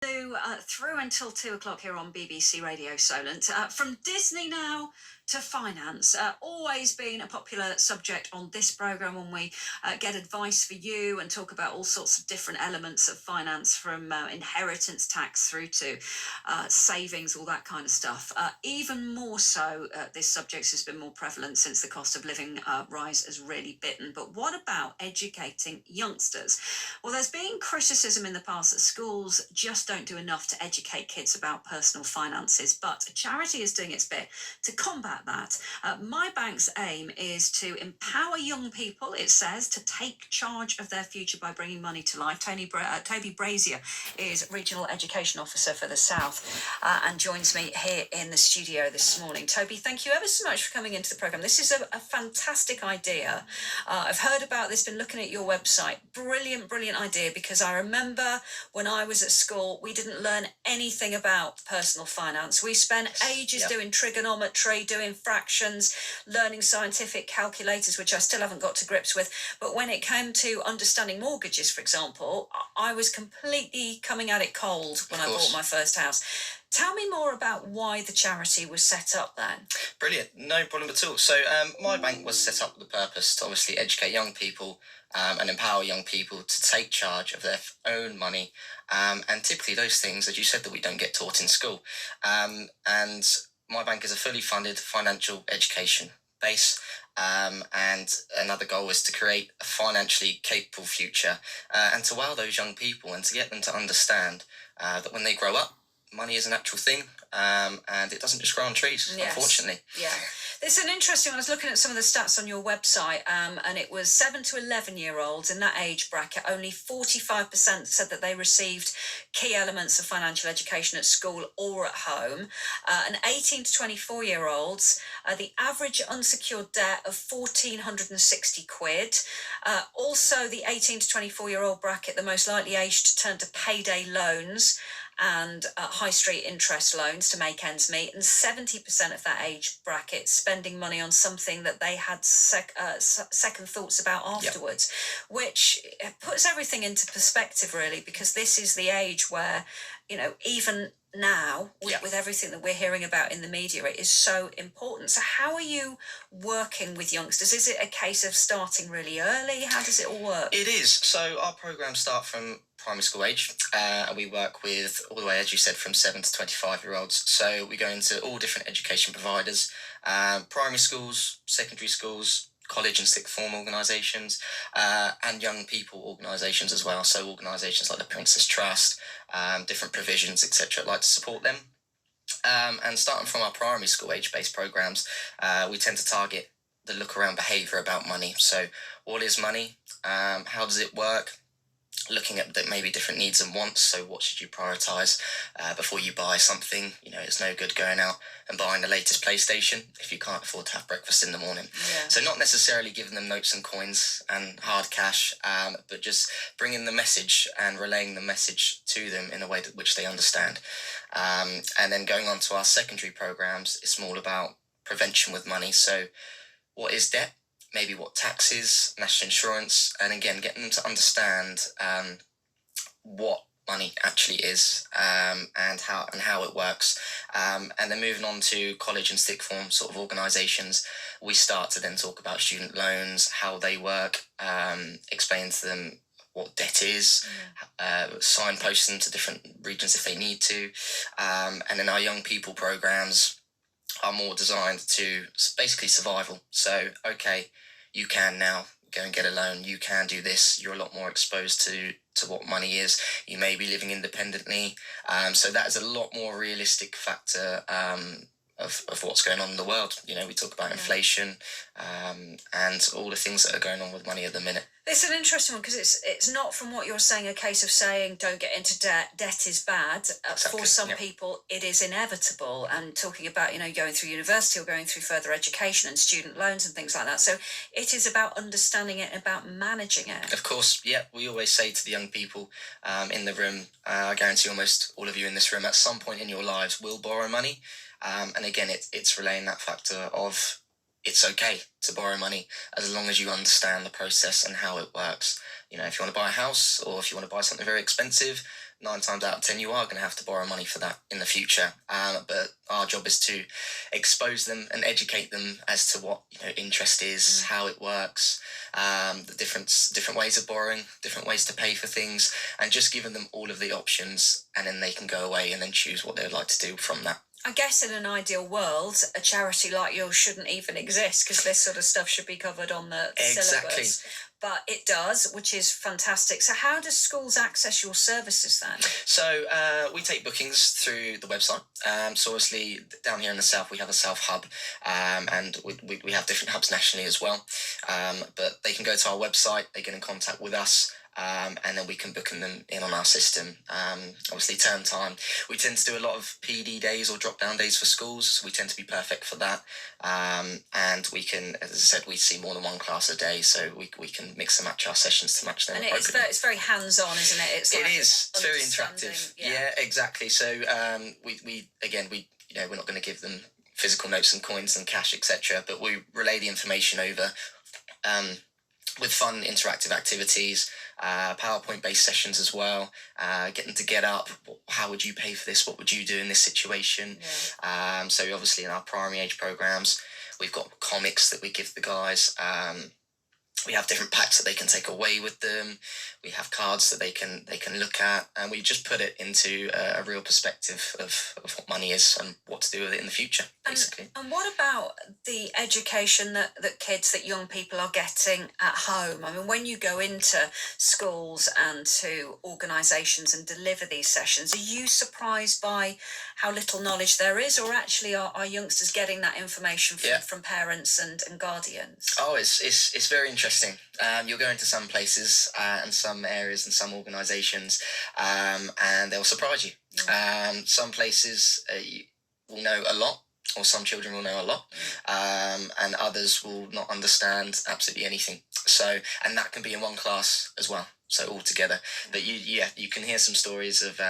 Through until 2 o'clock here on BBC Radio Solent. From Disney now to finance, always been a popular subject on this programme when we get advice for you and talk about all sorts of different elements of finance, from inheritance tax through to savings, all that kind of stuff. Even more so, this subject has been more prevalent since the cost of living rise has really bitten. But what about educating youngsters? Well, there's been criticism in the past that schools just don't do enough to educate kids about personal finances, but a charity is doing its bit to combat that. MyBank's aim is to empower young people, it says, to take charge of their future by bringing money to life. Toby Brazier is Regional Education Officer for the South and joins me here in the studio this morning. Toby, thank you ever so much for coming into the programme. This is a fantastic idea. I've heard about this, been looking at your website. Brilliant idea, because I remember when I was at school, we didn't learn anything about personal finance. We spent ages doing trigonometry, doing fractions, learning scientific calculators, which I still haven't got to grips with. But when it came to understanding mortgages, for example, I was completely coming at it cold when I bought my first house. Tell me more about why the charity was set up then. Brilliant, no problem at all. So MyBank was set up with the purpose to obviously educate young people and empower young people to take charge of their own money, and typically those things, as you said, that we don't get taught in school. And MyBank is a fully funded financial education base, and another goal is to create a financially capable future, and to wow those young people and to get them to understand that when they grow up, money is an actual thing, and it doesn't just grow on trees, unfortunately. Yeah. It's an interesting one. I was looking at some of the stats on your website, and it was 7 to 11-year-olds in that age bracket. Only 45% said that they received key elements of financial education at school or at home. And 18 to 24-year-olds, the average unsecured debt of £1,460. Also, the 18 to 24-year-old bracket, the most likely age to turn to payday loans and high street interest loans to make ends meet, and 70% of that age bracket spending money on something that they had second thoughts about afterwards, which puts everything into perspective, really, because this is the age where, you know, even now, with everything that we're hearing about in the media, it is so important. So how are you working with youngsters? Is it a case of starting really early? How does it all work? It is. So our programmes start from primary school age, and we work with all the way, as you said, from 7 to 25-year-olds. So we go into all different education providers, primary schools, secondary schools, college and sixth form organisations, and young people organisations as well. So organisations like the Princess Trust, different provisions, etc. I'd like to support them. And starting from our primary school age-based programmes, we tend to target the look-around behaviour about money. So what is money? How does it work? Looking at maybe different needs and wants. So what should you prioritise before you buy something? You know, it's no good going out and buying the latest PlayStation if you can't afford to have breakfast in the morning. So not necessarily giving them notes and coins and hard cash, but just bringing the message and relaying the message to them in a way that which they understand. And then going on to our secondary programmes, it's more about prevention with money. So what is debt? Maybe what taxes, national insurance, and again, getting them to understand what money actually is, and how it works. And then moving on to college and sixth form sort of organisations, we start to then talk about student loans, how they work, explain to them what debt is, signpost them to different regions if they need to. And then our young people programmes are more designed to basically survival. So, okay, you can now go and get a loan, you can do this, you're a lot more exposed to what money is, you may be living independently. So that is a lot more realistic factor of what's going on in the world. You know, we talk about inflation and all the things that are going on with money at the minute. It's an interesting one, because it's not, from what you're saying, a case of saying don't get into debt. Debt is bad. For some people, it is inevitable. And talking about, you know, going through university or going through further education and student loans and things like that. So it is about understanding it and about managing it. Of course, we always say to the young people in the room, I guarantee almost all of you in this room at some point in your lives will borrow money. And again, it's relaying that factor of it's okay to borrow money as long as you understand the process and how it works. You know, if you want to buy a house or if you want to buy something very expensive, 9 times out of 10 you are going to have to borrow money for that in the future. But our job is to expose them and educate them as to what interest is, how it works, the different ways of borrowing, different ways to pay for things, and just giving them all of the options, and then they can go away and then choose what they would like to do from that. I guess in an ideal world, a charity like yours shouldn't even exist, because this sort of stuff should be covered on the syllabus. But it does, which is fantastic. So how do schools access your services then? So we take bookings through the website. So obviously down here in the south we have a south hub, and we have different hubs nationally as well. But they can go to our website, they get in contact with us, and then we can book them in on our system. Obviously term time, we tend to do a lot of PD days or drop down days for schools, so we tend to be perfect for that. And we can, as I said, we see more than one class a day, so we can mix and match our sessions to match them. And it's very hands-on, isn't it? It's very interactive. Yeah, exactly. So we we're not going to give them physical notes and coins and cash, etc., but we relay the information over with fun interactive activities, PowerPoint-based sessions as well, get them to get up. How would you pay for this? What would you do in this situation? Yeah. So obviously in our primary age programs, we've got comics that we give the guys. We have different packs that they can take away with them. We have cards that they can look at, and we just put it into a real perspective of what money is and what to do with it in the future, basically. And what about the education that young people are getting at home? I mean, when you go into schools and to organisations and deliver these sessions, are you surprised by how little knowledge there is, or actually are youngsters getting that information from parents and guardians? Oh, it's very interesting. You'll go into some places and some areas and some organisations, and they'll surprise you. Some places will know a lot, or some children will know a lot, and others will not understand absolutely anything. So, and that can be in one class as well, so all together. But you can hear some stories of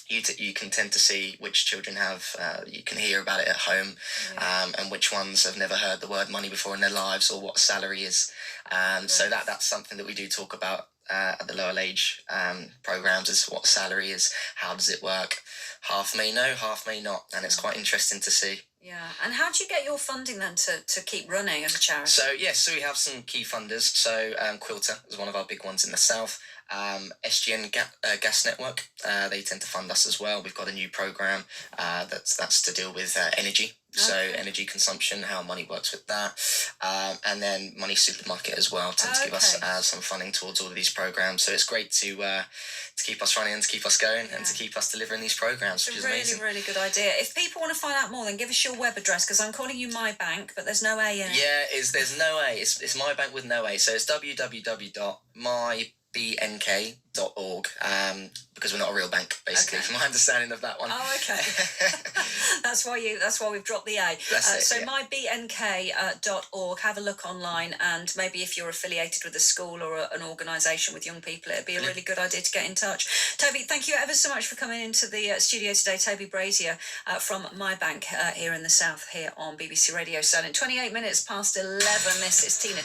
you can tend to see which children have, you can hear about it at home, and which ones have never heard the word money before in their lives, or what salary is. So that's something that we do talk about at the lower age programs, is what salary is, how does it work. Half may know, half may not, and it's quite interesting to see. Yeah, and how do you get your funding then to keep running as a charity? So we have some key funders. So Quilter is one of our big ones in the south. SGN Gas Network, they tend to fund us as well. We've got a new program that's to deal with energy. So energy consumption, how money works with that, and then Money Supermarket as well tend to give us some funding towards all of these programs. So it's great to keep us running and to keep us going and to keep us delivering these programs, which is amazing. Really good idea. If people want to find out more, then give us your web address, because I'm calling you MyBnk, but there's no A in it. Yeah, there's no A. It's MyBnk with no A. So it's www.mybnk.org, because we're not a real bank, basically, from my understanding of that one. Oh, okay. That's why we've dropped the A. MyBnk.org. Have a look online, and maybe if you're affiliated with a school or an organisation with young people, it'd be a really good idea to get in touch. Toby, thank you ever so much for coming into the studio today. Toby Brazier from MyBnk here in the south, here on BBC Radio Solent. 28 minutes past 11. This is Tina.